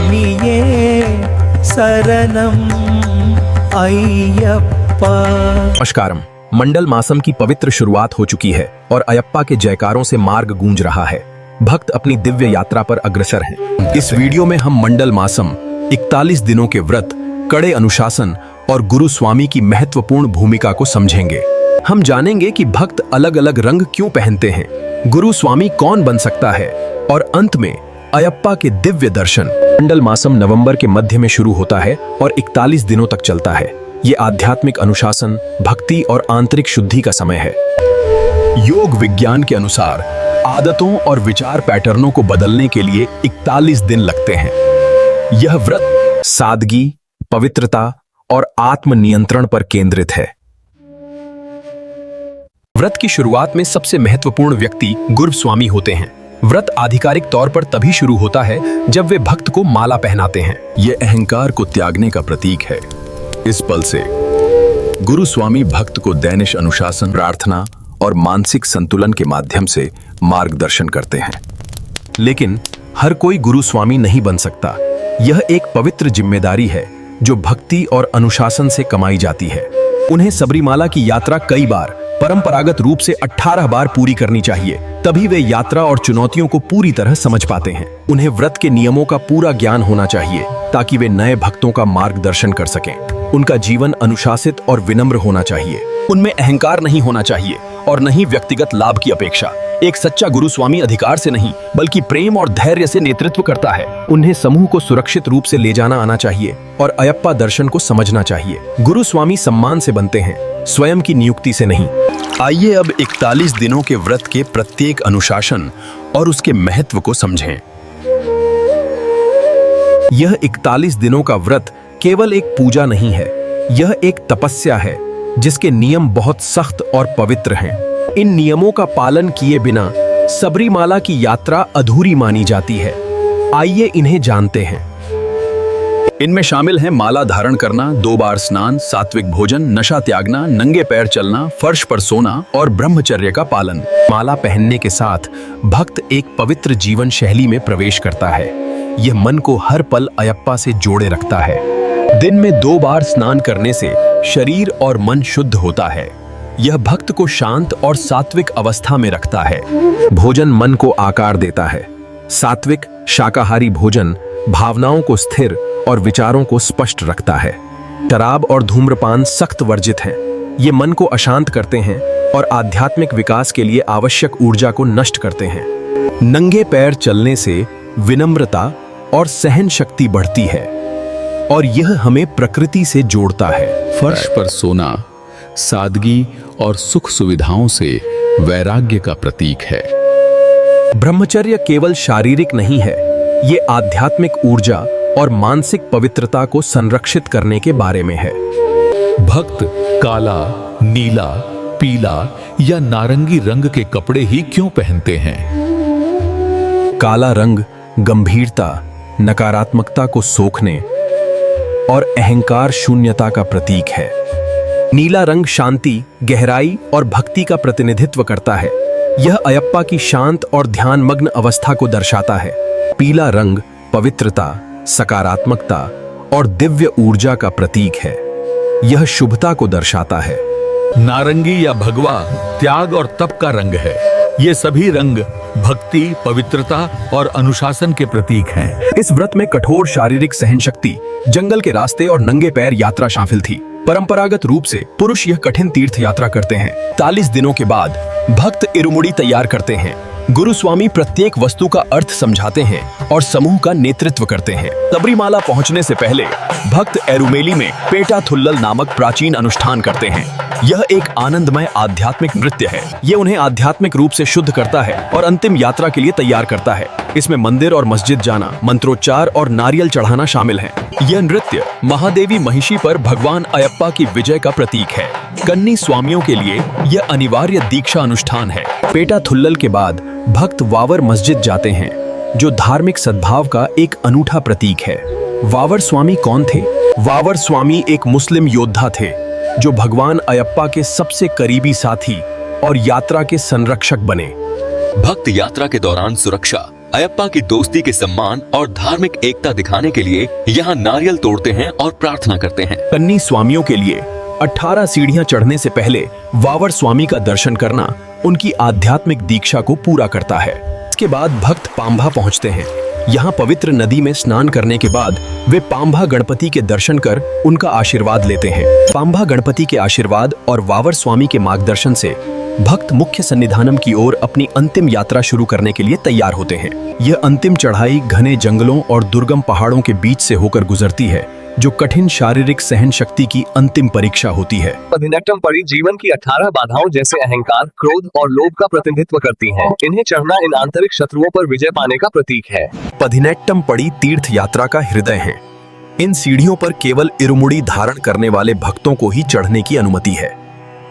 स्वामिये शरणम अय्यप्पा। नमस्कारम। मंडल मासम की पवित्र शुरुआत हो चुकी है और अयप्पा के जयकारों से मार्ग गूंज रहा है। भक्त अपनी दिव्य यात्रा पर अग्रसर हैं। इस वीडियो में हम मंडल मासम 41 दिनों के व्रत, कड़े अनुशासन और गुरु स्वामी की महत्वपूर्ण भूमिका को समझेंगे। हम जानेंगे कि भक्त अलग अलग रंग क्यों पहनते हैं, गुरु स्वामी कौन बन सकता है और अंत में अयप्पा के दिव्य दर्शन। मंडल मासम नवंबर के मध्य में शुरू होता है और 41 दिनों तक चलता है। ये आध्यात्मिक अनुशासन, भक्ति और आंतरिक शुद्धि का समय है। योग विज्ञान के अनुसार आदतों और विचार पैटर्नों को बदलने के लिए 41 दिन लगते हैं। यह व्रत सादगी, पवित्रता और आत्मनियंत्रण पर केंद्रित है। व्रत की शुरुआत में सबसे महत्वपूर्ण व्यक्ति गुरु स्वामी होते हैं। व्रत आधिकारिक तौर पर तभी शुरू होता है जब वे भक्त को माला पहनाते हैं। यह अहंकार को त्यागने का प्रतीक है। इस पल से गुरु स्वामी भक्त को दैनिक अनुशासन, प्रार्थना और मानसिक संतुलन के माध्यम से मार्गदर्शन करते हैं। लेकिन हर कोई गुरु स्वामी नहीं बन सकता। यह एक पवित्र जिम्मेदारी है जो भक्ति और अनुशासन से कमाई जाती है। उन्हें सबरीमाला की यात्रा कई बार, परंपरागत रूप से 18 बार पूरी करनी चाहिए, तभी वे यात्रा और चुनौतियों को पूरी तरह समझ पाते हैं। उन्हें व्रत के नियमों का पूरा ज्ञान होना चाहिए ताकि वे नए भक्तों का मार्गदर्शन कर सकें। उनका जीवन अनुशासित और विनम्र होना चाहिए। उनमें अहंकार नहीं होना चाहिए और न ही व्यक्तिगत लाभ की अपेक्षा। एक सच्चा गुरु स्वामी अधिकार से नहीं बल्कि प्रेम और धैर्य से नेतृत्व करता है। उन्हें समूह को सुरक्षित रूप से ले जाना आना चाहिए और अयप्पा दर्शन को समझना चाहिए। गुरु स्वामी सम्मान से बनते हैं, स्वयं की नियुक्ति से नहीं। आइए अब 41 दिनों के व्रत के प्रत्येक अनुशासन और उसके महत्व को समझें। यह 41 दिनों का व्रत केवल एक पूजा नहीं है, यह एक तपस्या है जिसके नियम बहुत सख्त और पवित्र हैं। इन नियमों का पालन किए बिना सबरीमाला की यात्रा अधूरी मानी जाती है। आइए इन्हें जानते हैं। इनमें शामिल हैं माला धारण करना, 2 बार स्नान, सात्विक भोजन, नशा त्यागना, नंगे पैर चलना, फर्श पर सोना और ब्रह्मचर्य का पालन। माला पहनने के साथ भक्त एक पवित्र जीवन शैली में प्रवेश करता है। यह मन को हर पल अयप्पा से जोड़े रखता है। दिन में 2 बार स्नान करने से शरीर और मन शुद्ध होता है। यह भक्त को शांत और सात्विक अवस्था में रखता है। भोजन मन को आकार देता है। सात्विक शाकाहारी भोजन भावनाओं को स्थिर और विचारों को स्पष्ट रखता है। शराब और धूम्रपान सख्त वर्जित हैं। ये मन को अशांत करते हैं और आध्यात्मिक विकास के लिए आवश्यक ऊर्जा को नष्ट करते हैं। नंगे पैर चलने से विनम्रता और सहन शक्ति बढ़ती है और यह हमें प्रकृति से जोड़ता है। फर्श पर सोना सादगी और सुख सुविधाओं से वैराग्य का प्रतीक है। ब्रह्मचर्य केवल शारीरिक नहीं है, ये आध्यात्मिक ऊर्जा और मानसिक पवित्रता को संरक्षित करने के बारे में है। भक्त काला, नीला, पीला या नारंगी रंग के कपड़े ही क्यों पहनते हैं? काला रंग गंभीरता, नकारात्मकता को सोखने और अहंकार शून्यता का प्रतीक है। नीला रंग शांति, गहराई और भक्ति का प्रतिनिधित्व करता है। यह अयप्पा की शांत और ध्यानमग्न अवस्था को दर्शाता है। पीला रंग पवित्रता, सकारात्मकता और दिव्य ऊर्जा का प्रतीक है। यह शुभता को दर्शाता है। नारंगी या भगवा त्याग और तप का रंग है। ये सभी रंग भक्ति, पवित्रता और अनुशासन के प्रतीक हैं। इस व्रत में कठोर शारीरिक सहनशक्ति, जंगल के रास्ते और नंगे पैर यात्रा शामिल थी। परंपरागत रूप से पुरुष यह कठिन तीर्थ यात्रा करते हैं। 41 दिनों के बाद भक्त इरुमुड़ी तैयार करते हैं। गुरु स्वामी प्रत्येक वस्तु का अर्थ समझाते हैं और समूह का नेतृत्व करते हैं। सबरीमाला पहुंचने से पहले भक्त एरुमेली में पेटा थुल्लल नामक प्राचीन अनुष्ठान करते हैं। यह एक आनंदमय आध्यात्मिक नृत्य है। यह उन्हें आध्यात्मिक रूप से शुद्ध करता है और अंतिम यात्रा के लिए तैयार करता है। इसमें मंदिर और मस्जिद जाना, मंत्रोच्चार और नारियल चढ़ाना शामिल है। यह नृत्य महादेवी महिषी पर भगवान अयप्पा की विजय का प्रतीक है। कन्नी स्वामियों के लिए यह अनिवार्य दीक्षा अनुष्ठान है। पेटा थुल्लल के बाद भक्त वावर मस्जिद जाते हैं, जो धार्मिक सद्भाव का एक अनूठा प्रतीक है। वावर स्वामी कौन थे? वावर स्वामी एक मुस्लिम योद्धा थे जो भगवान अयप्पा के सबसे करीबी साथी और यात्रा के संरक्षक बने। भक्त यात्रा के दौरान सुरक्षा, अयप्पा की दोस्ती के सम्मान और धार्मिक एकता दिखाने के लिए यहाँ नारियल तोड़ते हैं और प्रार्थना करते हैं। कन्नी स्वामियों के लिए 18 सीढ़ियां चढ़ने से पहले वावर स्वामी का दर्शन करना उनकी आध्यात्मिक दीक्षा को पूरा करता है। इसके बाद भक्त पांभा पहुंचते हैं। यहाँ पवित्र नदी में स्नान करने के बाद वे पांभा गणपति के दर्शन कर उनका आशीर्वाद लेते हैं। पांभा गणपति के आशीर्वाद और वावर स्वामी के मार्गदर्शन से भक्त मुख्य सन्निधानम की ओर अपनी अंतिम यात्रा शुरू करने के लिए तैयार होते हैं। यह अंतिम चढ़ाई घने जंगलों और दुर्गम पहाड़ों के बीच से होकर गुजरती है, जो कठिन शारीरिक सहन शक्ति की अंतिम परीक्षा होती है। पदिनेट्टम पड़ी जीवन की 18 बाधाओं जैसे अहंकार, क्रोध और लोभ का प्रतिनिधित्व करती हैं। इन्हें चढ़ना इन आंतरिक शत्रुओं पर विजय पाने का प्रतीक है। पदिनेट्टम पड़ी तीर्थ यात्रा का हृदय है। इन सीढ़ियों पर केवल इरुमुड़ी धारण करने वाले भक्तों को ही चढ़ने की अनुमति है।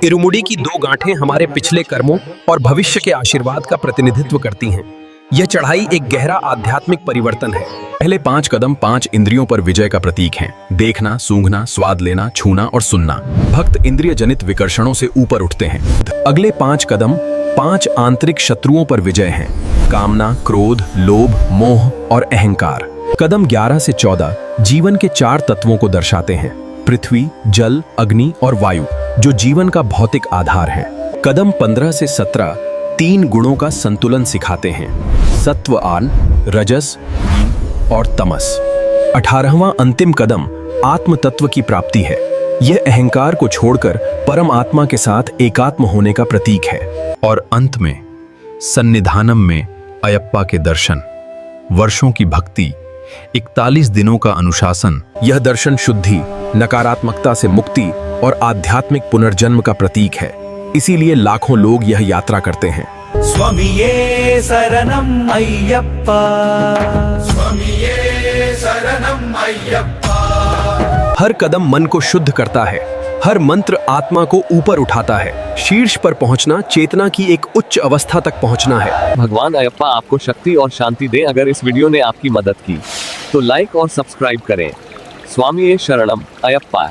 इरुमुड़ी की 2 गांठें हमारे पिछले कर्मों और भविष्य के आशीर्वाद का प्रतिनिधित्व करती हैं। यह चढ़ाई एक गहरा आध्यात्मिक परिवर्तन है। पहले 5 कदम 5 इंद्रियों पर विजय का प्रतीक हैं। देखना, सूंघना, स्वाद लेना, छूना और सुनना। भक्त इंद्रिय जनित विकर्षणों से ऊपर उठते हैं। अगले 5 कदम 5 आंतरिक शत्रुओं पर विजय हैं। कामना, क्रोध, लोभ, मोह और अहंकार। कदम 11 से 14 जीवन के 4 तत्वों को दर्शाते हैं। पृथ्वी, जल, अग्नि और वायु, जो जीवन का भौतिक आधार है। कदम 15 से 17 3 गुणों का संतुलन सिखाते हैं। सत्व आन, रजस और तमस। 18वां अंतिम कदम आत्म तत्व की प्राप्ति है। यह अहंकार को छोड़कर परम आत्मा के साथ एकात्म होने का प्रतीक है। और अंत में सन्निधानम में अयप्पा के दर्शन, वर्षों की भक्ति, 41 दिनों का अनुशासन। यह दर्शन शुद्धि, नकारात्मकता से मुक्ति और आध्यात्मिक पुनर्जन्म का प्रतीक है। इसीलिए लाखों लोग यह यात्रा करते हैं। स्वामिये शरणम अय्यप्पा, स्वामिये शरणम अय्यप्पा। हर कदम मन को शुद्ध करता है, हर मंत्र आत्मा को ऊपर उठाता है। शीर्ष पर पहुंचना चेतना की एक उच्च अवस्था तक पहुंचना है। भगवान अयप्पा आपको शक्ति और शांति दे। अगर इस वीडियो ने आपकी मदद की तो लाइक और सब्सक्राइब करें। स्वामी शरणम अयप्पा।